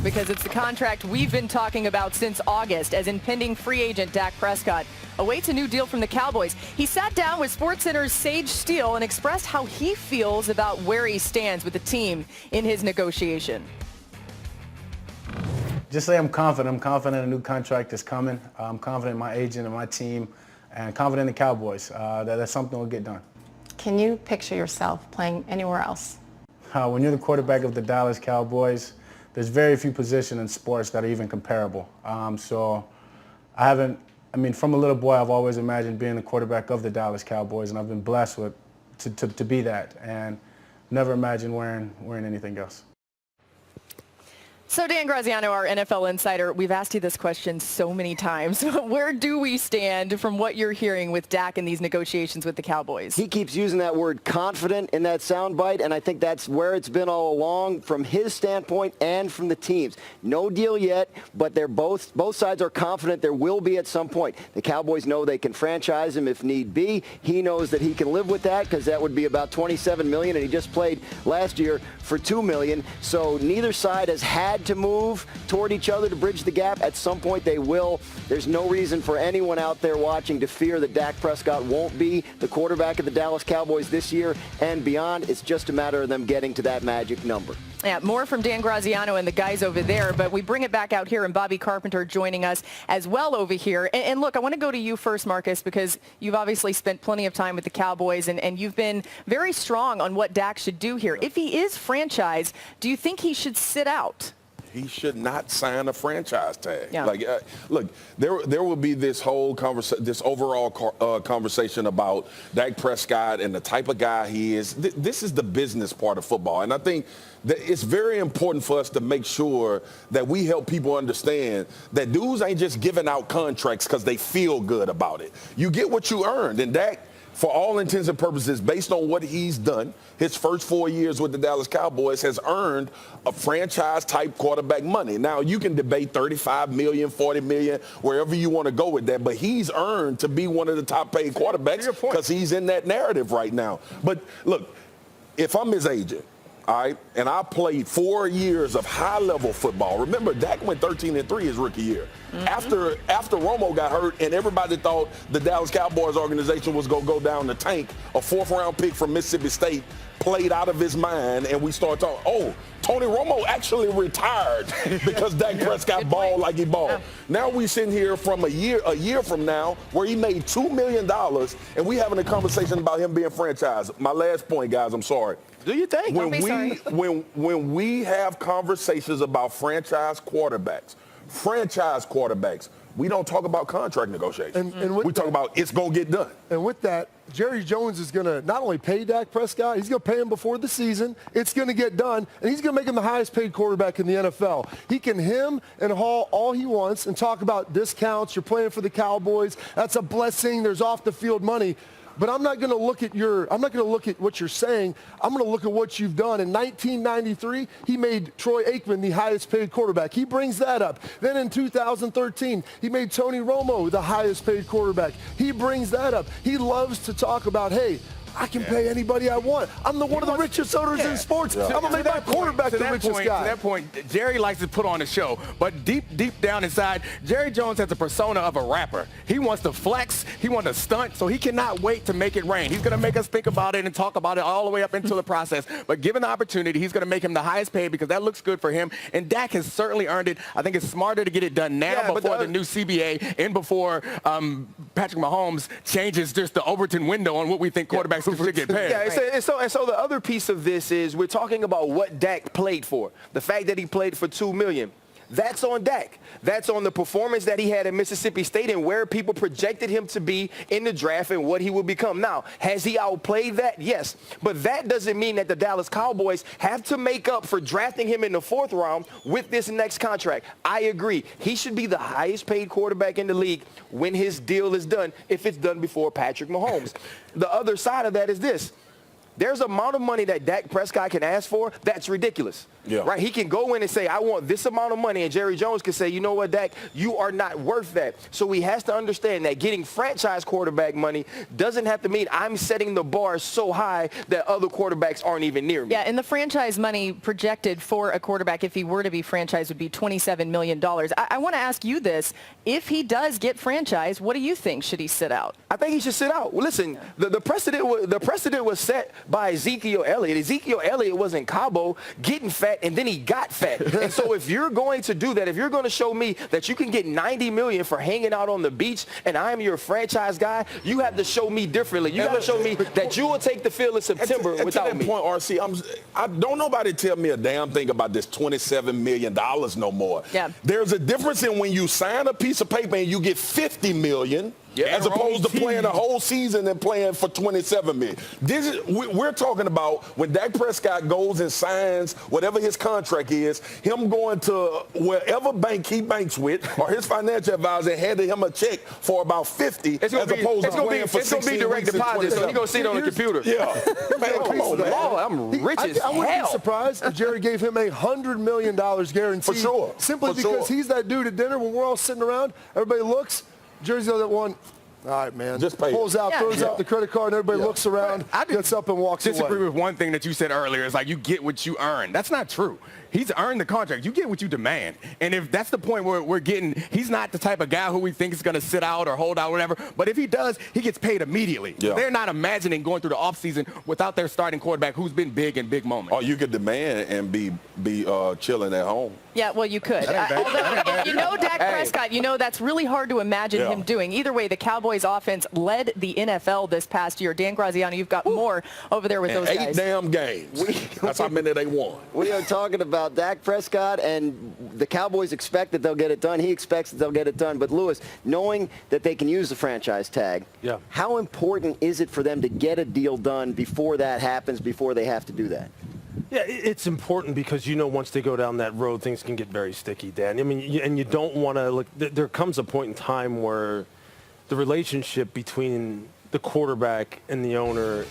because it's the contract we've been talking about since August, as impending free agent Dak Prescott awaits a new deal from the Cowboys. He sat down with SportsCenter's Sage Steele and expressed how he feels about where he stands with the team in his negotiation. Just say I'm confident. I'm confident a new contract is coming. I'm confident in my agent and my team, and confident in the Cowboys that something will get done. Can you picture yourself playing anywhere else? When you're the quarterback of the Dallas Cowboys, there's very few positions in sports that are even comparable. So from a little boy, I've always imagined being the quarterback of the Dallas Cowboys, and I've been blessed to be that, and never imagined wearing anything else. So Dan Graziano, our NFL insider, we've asked you this question so many times. Where do we stand from what you're hearing with Dak in these negotiations with the Cowboys? He keeps using that word confident in that soundbite, and I think that's where it's been all along from his standpoint and from the team's. No deal yet, but they're both sides are confident there will be at some point. The Cowboys know they can franchise him if need be. He knows that he can live with that because that would be about $27 million, and he just played last year for $2 million. So neither side has had to move toward each other to bridge the gap. At some point they will. There's no reason for anyone out there watching to fear that Dak Prescott won't be the quarterback of the Dallas Cowboys this year and beyond. It's just a matter of them getting to that magic number. Yeah, more from Dan Graziano and the guys over there, but we bring it back out here, and Bobby Carpenter joining us as well over here. And look, I want to go to you first, Marcus, because you've obviously spent plenty of time with the Cowboys, and you've been very strong on what Dak should do here. If he is franchised, do you think he should sit out? He should not sign a franchise tag. Yeah. Look, there will be this whole this overall conversation about Dak Prescott and the type of guy he is. This is the business part of football, and I think that it's very important for us to make sure that we help people understand that dudes ain't just giving out contracts because they feel good about it. You get what you earned, and Dak, for all intents and purposes, based on what he's done, his first 4 years with the Dallas Cowboys has earned a franchise-type quarterback money. Now, you can debate $35 million, $40 million, wherever you want to go with that, but he's earned to be one of the top-paid quarterbacks because he's in that narrative right now. But, look, if I'm his agent, all right, and I played 4 years of high-level football. Remember, Dak went 13-3 his rookie year. After Romo got hurt and everybody thought the Dallas Cowboys organization was going to go down the tank, a fourth-round pick from Mississippi State played out of his mind, and we start talking, oh, Tony Romo actually retired because Dak Prescott balled like he balled. Now we sitting here from a year from now where he made $2 million, and we having a conversation about him being franchised. My last point, guys, I'm sorry. Do you think? When we have conversations about franchise quarterbacks, we don't talk about contract negotiations. And we talk about it's going to get done. And with that, Jerry Jones is going to not only pay Dak Prescott, he's going to pay him before the season. It's going to get done, and he's going to make him the highest paid quarterback in the NFL. He can him and haul all he wants and talk about discounts. You're playing for the Cowboys. That's a blessing. There's off the field money. But I'm not going to look at what you're saying. I'm going to look at what you've done. In 1993, he made Troy Aikman the highest paid quarterback. He brings that up. Then in 2013, he made Tony Romo the highest paid quarterback. He brings that up. He loves to talk about, hey, I can pay anybody I want. I'm one of the richest owners in sports. I'm going to make my quarterback the richest guy. To that point, Jerry likes to put on a show. But deep down inside, Jerry Jones has a persona of a rapper. He wants to flex. He wants to stunt. So he cannot wait to make it rain. He's going to make us think about it and talk about it all the way up into the process. But given the opportunity, he's going to make him the highest paid because that looks good for him. And Dak has certainly earned it. I think it's smarter to get it done now before the new CBA and before Patrick Mahomes changes just the Overton window on what we think quarterbacks should get paid. Yeah, and so the other piece of this is we're talking about what Dak played for. The fact that he played for $2 million. That's on Dak. That's on the performance that he had at Mississippi State and where people projected him to be in the draft and what he would become. Now, has he outplayed that? Yes. But that doesn't mean that the Dallas Cowboys have to make up for drafting him in the 4th round with this next contract. I agree. He should be the highest paid quarterback in the league when his deal is done, if it's done before Patrick Mahomes. The other side of that is this. There's an amount of money that Dak Prescott can ask for that's ridiculous. Yeah. Right? He can go in and say, I want this amount of money, and Jerry Jones can say, you know what, Dak, you are not worth that. So he has to understand that getting franchise quarterback money doesn't have to mean I'm setting the bar so high that other quarterbacks aren't even near me. Yeah, and the franchise money projected for a quarterback, if he were to be franchised, would be $27 million. I want to ask you this. If he does get franchised, what do you think? Should he sit out? I think he should sit out. Well, listen, the precedent was set by Ezekiel Elliott. Ezekiel Elliott was in Cabo getting fat, and then he got fat. And so if you're going to do that, if you're going to show me that you can get $90 million for hanging out on the beach and I'm your franchise guy, you have to show me differently. You got to show me that you will take the field in September without to that me. point, RC, I don't nobody tell me a damn thing about this $27 million no more. Yeah. There's a difference in when you sign a piece of paper and you get $50 million. Yeah, as opposed to playing a whole season and playing for $27 million. We're talking about when Dak Prescott goes and signs whatever his contract is, him going to wherever bank he banks with or his financial advisor handing him a check for about $50 as opposed to playing for 16 It's going to be direct deposit, so you're going to see it on the computer. Yeah. Man, come on, man. Oh, I'm rich as hell. I wouldn't be surprised if Jerry gave him $100 million guaranteed. For sure. Simply because he's that dude at dinner when we're all sitting around, everybody looks, Jerry's the other one. All right, man. Just pay pulls out, throws out the credit card, and everybody looks around, gets up and walks away. Disagree with one thing that you said earlier. It's like you get what you earn. That's not true. He's earned the contract. You get what you demand. And if that's the point where we're getting, he's not the type of guy who we think is going to sit out or hold out or whatever. But if he does, he gets paid immediately. Yeah. They're not imagining going through the offseason without their starting quarterback who's been big in big moments. Or you could demand and be chilling at home. Yeah, well, you could. You know Dak Prescott, you know that's really hard to imagine him doing. Either way, the Cowboys offense led the NFL this past year. Dan Graziano, you've got more over there with those guys. 8 damn games. That's how many they won. We are talking about Dak Prescott, and the Cowboys expect that they'll get it done. He expects that they'll get it done. But, Lewis, knowing that they can use the franchise tag, how important is it for them to get a deal done before that happens, before they have to do that? Yeah, it's important because, you know, once they go down that road, things can get very sticky, Dan. I mean, and you don't want to look. There comes a point in time where the relationship between the quarterback and the owner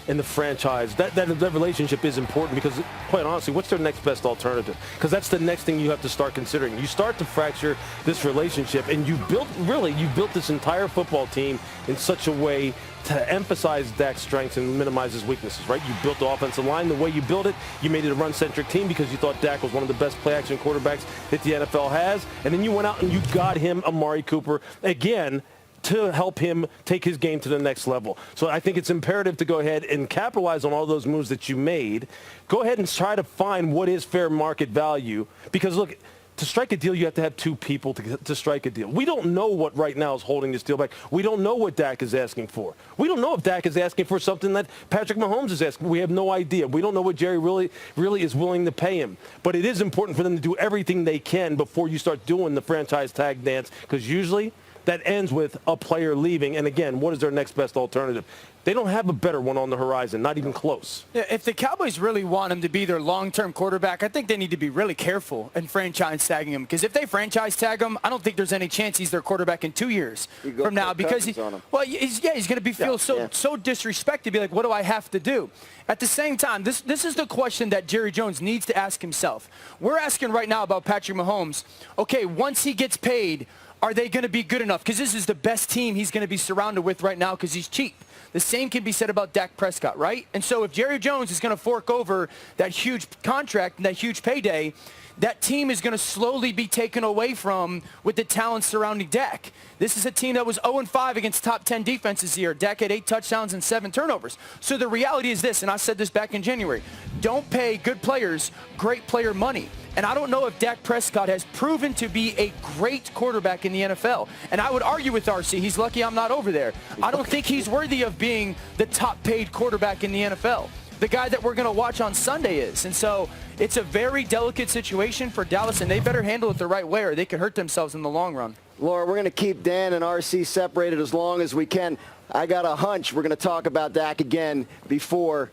and the franchise, that relationship is important because, quite honestly, what's their next best alternative? Because that's the next thing you have to start considering. You start to fracture this relationship, and you built this entire football team in such a way to emphasize Dak's strengths and minimize his weaknesses, right? You built the offensive line the way you built it. You made it a run-centric team because you thought Dak was one of the best play-action quarterbacks that the NFL has. And then you went out and you got him Amari Cooper again to help him take his game to the next level. So I think it's imperative to go ahead and capitalize on all those moves that you made. Go ahead and try to find what is fair market value because, look, to strike a deal, you have to have two people to strike a deal. We don't know what right now is holding this deal back. We don't know what Dak is asking for. We don't know if Dak is asking for something that Patrick Mahomes is asking. We have no idea. We don't know what Jerry really is willing to pay him. But it is important for them to do everything they can before you start doing the franchise tag dance because usually that ends with a player leaving. And again, what is their next best alternative? They don't have a better one on the horizon, not even close. Yeah, if the Cowboys really want him to be their long-term quarterback, I think they need to be really careful in franchise tagging him. Because if they franchise tag him, I don't think there's any chance he's their quarterback in 2 years from now. Because he's going to feel so disrespected. Be like, what do I have to do? At the same time, this is the question that Jerry Jones needs to ask himself. We're asking right now about Patrick Mahomes. Okay, once he gets paid, are they going to be good enough? Because this is the best team he's going to be surrounded with right now because he's cheap. The same can be said about Dak Prescott, right? And so if Jerry Jones is going to fork over that huge contract and that huge payday, that team is going to slowly be taken away from with the talent surrounding Dak. This is a team that was 0-5 against top 10 defenses here. Dak had 8 touchdowns and 7 turnovers. So the reality is this, and I said this back in January, don't pay good players great player money. And I don't know if Dak Prescott has proven to be a great quarterback in the NFL. And I would argue with RC, he's lucky I'm not over there. I don't think he's worthy of being the top paid quarterback in the NFL. The guy that we're going to watch on Sunday is. And so it's a very delicate situation for Dallas, and they better handle it the right way or they could hurt themselves in the long run. Laura, we're going to keep Dan and RC separated as long as we can. I got a hunch we're going to talk about Dak again before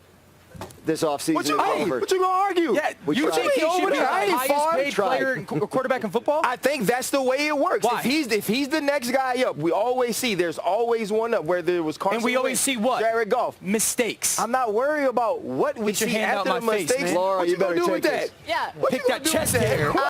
this offseason. What you gonna argue? Yeah, We you tried. think he should be the I ain't highest far. paid player in quarterback in football? I think that's the way it works. Why? If he's the next guy up, we always see there's always one up. Whether it was Carson And we always Wentz, see what? Jared Goff. Mistakes. I'm not worried about what we Get your see hand out after the my face, mistakes. man. Laura, What you you gonna better do with take that? this. Yeah. What Pick you gonna that do with chest that? hair.